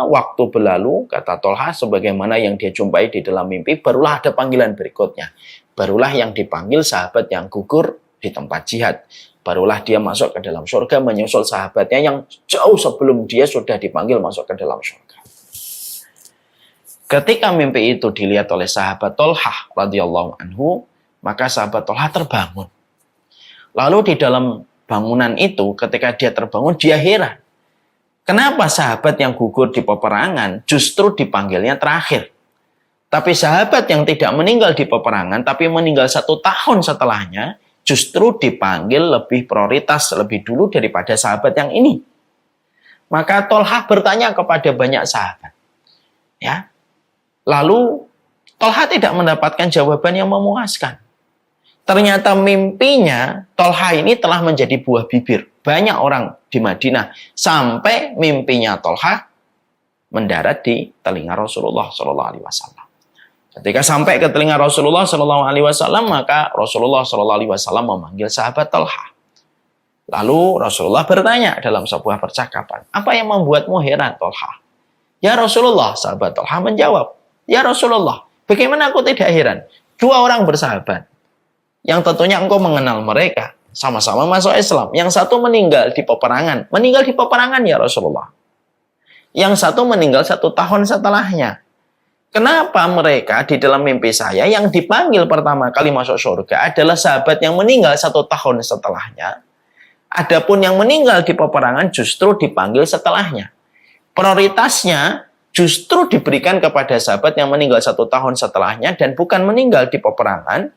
waktu berlalu, kata Thalhah, sebagaimana yang dia jumpai di dalam mimpi, barulah ada panggilan berikutnya. Barulah yang dipanggil sahabat yang gugur di tempat jihad. Barulah dia masuk ke dalam surga, menyusul sahabatnya yang jauh sebelum dia sudah dipanggil masuk ke dalam surga. Ketika mimpi itu dilihat oleh sahabat Thalhah radhiyallahu anhu, maka sahabat Thalhah terbangun. Lalu di dalam bangunan itu, ketika dia terbangun, dia heran. Kenapa sahabat yang gugur di peperangan justru dipanggilnya terakhir? Tapi sahabat yang tidak meninggal di peperangan, tapi meninggal 1 tahun setelahnya, justru dipanggil lebih prioritas, lebih dulu daripada sahabat yang ini. Maka Tolhah bertanya kepada banyak sahabat. Ya. Lalu Tolhah tidak mendapatkan jawaban yang memuaskan. Ternyata mimpinya Tolhah ini telah menjadi buah bibir banyak orang di Madinah, sampai mimpinya Tolhah mendarat di telinga Rasulullah SAW. Ketika sampai ke telinga Rasulullah SAW, maka Rasulullah SAW memanggil sahabat Tolhah. Lalu Rasulullah bertanya dalam sebuah percakapan, apa yang membuatmu heran, Tolhah? Ya Rasulullah, sahabat Tolhah menjawab, ya Rasulullah, bagaimana aku tidak heran? 2 orang bersahabat, yang tentunya engkau mengenal mereka, sama-sama masuk Islam. Yang satu meninggal di peperangan. Meninggal di peperangan ya Rasulullah. Yang satu meninggal 1 tahun setelahnya. Kenapa mereka di dalam mimpi saya yang dipanggil pertama kali masuk surga adalah sahabat yang meninggal 1 tahun setelahnya. Adapun yang meninggal di peperangan justru dipanggil setelahnya. Prioritasnya justru diberikan kepada sahabat yang meninggal 1 tahun setelahnya dan bukan meninggal di peperangan,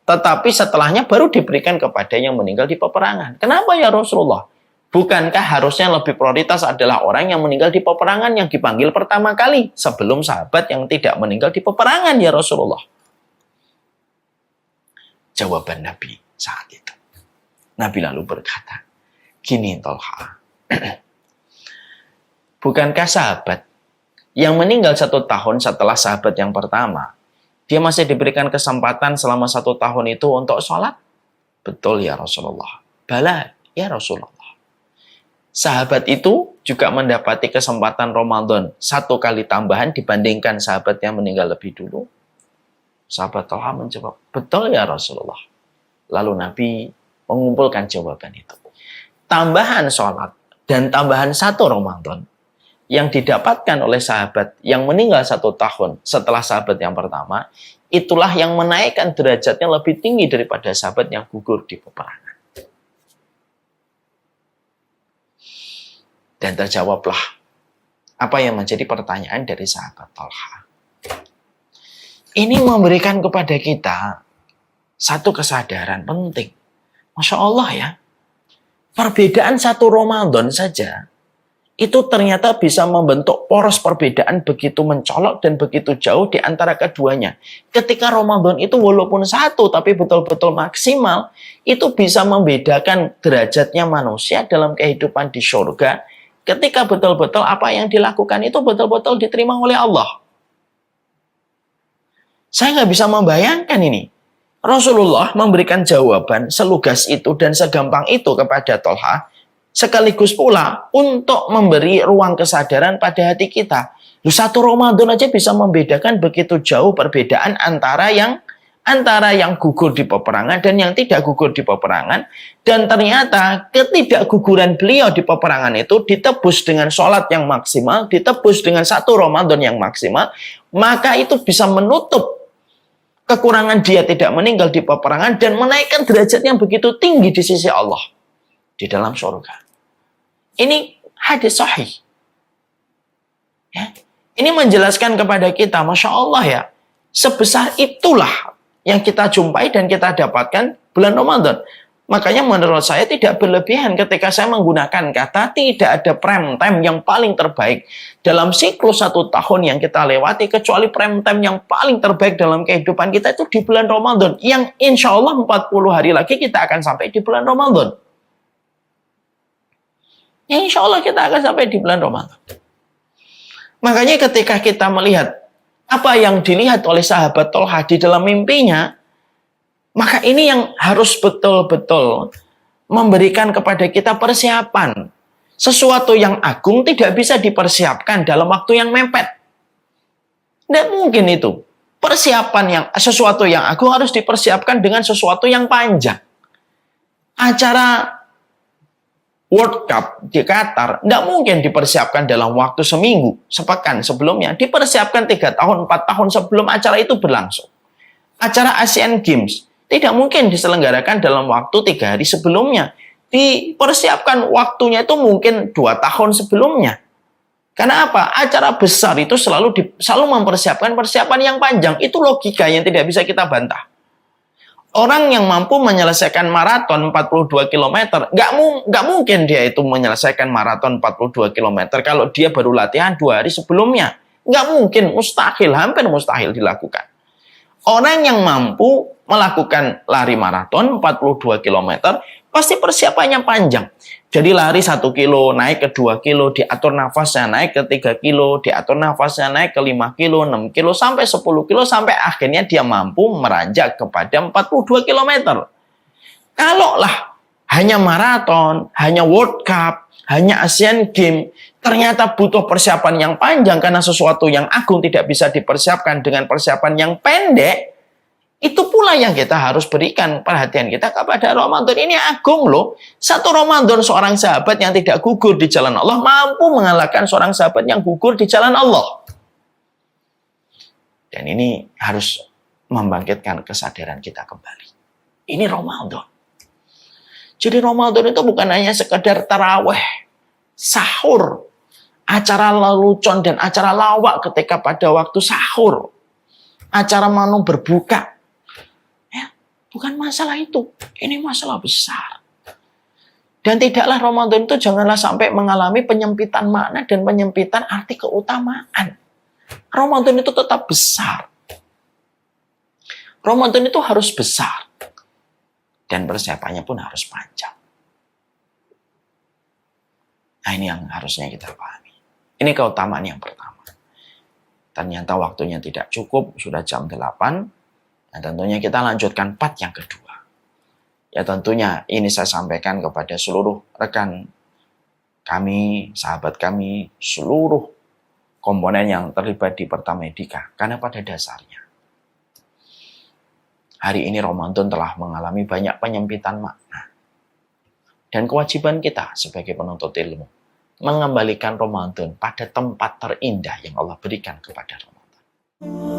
tetapi setelahnya baru diberikan kepada yang meninggal di peperangan. Kenapa ya Rasulullah? Bukankah harusnya lebih prioritas adalah orang yang meninggal di peperangan yang dipanggil pertama kali sebelum sahabat yang tidak meninggal di peperangan ya Rasulullah? Jawaban Nabi saat itu. Nabi lalu berkata, gini Tolhah, bukankah sahabat yang meninggal 1 tahun setelah sahabat yang pertama, dia masih diberikan kesempatan selama 1 tahun itu untuk sholat? Betul ya Rasulullah. Bala ya Rasulullah. Sahabat itu juga mendapati kesempatan Ramadan 1 kali tambahan dibandingkan sahabat yang meninggal lebih dulu. Sahabat Tolhah menjawab, betul ya Rasulullah. Lalu Nabi mengumpulkan jawaban itu. Tambahan sholat dan tambahan 1 Ramadan yang didapatkan oleh sahabat yang meninggal 1 tahun setelah sahabat yang pertama, itulah yang menaikkan derajatnya lebih tinggi daripada sahabat yang gugur di peperangan. Dan terjawablah apa yang menjadi pertanyaan dari sahabat Tolhah. Ini memberikan kepada kita satu kesadaran penting. Masya Allah ya, perbedaan 1 Ramadan saja, itu ternyata bisa membentuk poros perbedaan begitu mencolok dan begitu jauh di antara keduanya. Ketika Ramadan itu walaupun 1, tapi betul-betul maksimal, itu bisa membedakan derajatnya manusia dalam kehidupan di surga. Ketika betul-betul apa yang dilakukan itu betul-betul diterima oleh Allah. Saya nggak bisa membayangkan ini. Rasulullah memberikan jawaban selugas itu dan segampang itu kepada Tolhah, sekaligus pula untuk memberi ruang kesadaran pada hati kita. 1 Ramadan aja bisa membedakan begitu jauh perbedaan antara yang gugur di peperangan dan yang tidak gugur di peperangan. Dan ternyata ketidakguguran beliau di peperangan itu ditebus dengan sholat yang maksimal, ditebus dengan 1 Ramadan yang maksimal, maka itu bisa menutup kekurangan dia tidak meninggal di peperangan dan menaikkan derajat yang begitu tinggi di sisi Allah di dalam surga. Ini hadis sahih. Ya. Ini menjelaskan kepada kita, Masya Allah ya, sebesar itulah yang kita jumpai dan kita dapatkan bulan Ramadan. Makanya menurut saya tidak berlebihan ketika saya menggunakan kata tidak ada prime time yang paling terbaik dalam siklus 1 tahun yang kita lewati, kecuali prime time yang paling terbaik dalam kehidupan kita itu di bulan Ramadan, yang insya Allah 40 hari lagi kita akan sampai di bulan Ramadan. Ya insya Allah kita akan sampai di bulan Ramadan. Makanya ketika kita melihat apa yang dilihat oleh sahabat Tolhah di dalam mimpinya, maka ini yang harus betul-betul memberikan kepada kita persiapan. Sesuatu yang agung tidak bisa dipersiapkan dalam waktu yang mepet. Tidak mungkin itu. Sesuatu yang agung harus dipersiapkan dengan sesuatu yang panjang. Acara World Cup di Qatar tidak mungkin dipersiapkan dalam waktu seminggu, sepekan sebelumnya. Dipersiapkan 3 tahun, 4 tahun sebelum acara itu berlangsung. Acara Asian Games tidak mungkin diselenggarakan dalam waktu 3 hari sebelumnya. dipersiapkan waktunya itu mungkin 2 tahun sebelumnya. Karena apa? Acara besar itu selalu mempersiapkan persiapan yang panjang. Itu logika yang tidak bisa kita bantah. Orang yang mampu menyelesaikan maraton 42 km, nggak mungkin dia itu menyelesaikan maraton 42 km kalau dia baru latihan 2 hari sebelumnya. Nggak mungkin, mustahil, hampir mustahil dilakukan. Orang yang mampu melakukan lari maraton 42 km, pasti persiapannya panjang. Jadi lari 1 kilo, naik ke 2 kilo, diatur nafasnya, naik ke 3 kilo, diatur nafasnya, naik ke 5 kilo, 6 kilo, sampai 10 kilo, sampai akhirnya dia mampu meranjak kepada 42 km. Kalaulah hanya maraton, hanya World Cup, hanya Asian Games, ternyata butuh persiapan yang panjang karena sesuatu yang agung tidak bisa dipersiapkan dengan persiapan yang pendek, itu pula yang kita harus berikan perhatian kita kepada Ramadan. Ini agung loh. Satu Ramadan seorang sahabat yang tidak gugur di jalan Allah mampu mengalahkan seorang sahabat yang gugur di jalan Allah. Dan ini harus membangkitkan kesadaran kita kembali. Ini Ramadan. Jadi Ramadan itu bukan hanya sekedar taraweh, sahur, acara lelucon dan acara lawak ketika pada waktu sahur, acara manu berbuka. Bukan masalah itu. Ini masalah besar. Dan tidaklah Ramadan itu janganlah sampai mengalami penyempitan makna dan penyempitan arti keutamaan. Ramadan itu tetap besar. Ramadan itu harus besar. Dan persiapannya pun harus panjang. Nah, ini yang harusnya kita pahami. Ini keutamaan yang pertama. Ternyata waktunya tidak cukup, sudah jam 8. Nah, tentunya kita lanjutkan part yang kedua. Ya tentunya ini saya sampaikan kepada seluruh rekan kami, sahabat kami, seluruh komponen yang terlibat di Pertamedika. Karena pada dasarnya, hari ini Ramadan telah mengalami banyak penyempitan makna. Dan kewajiban kita sebagai penuntut ilmu, mengembalikan Ramadan pada tempat terindah yang Allah berikan kepada Ramadan.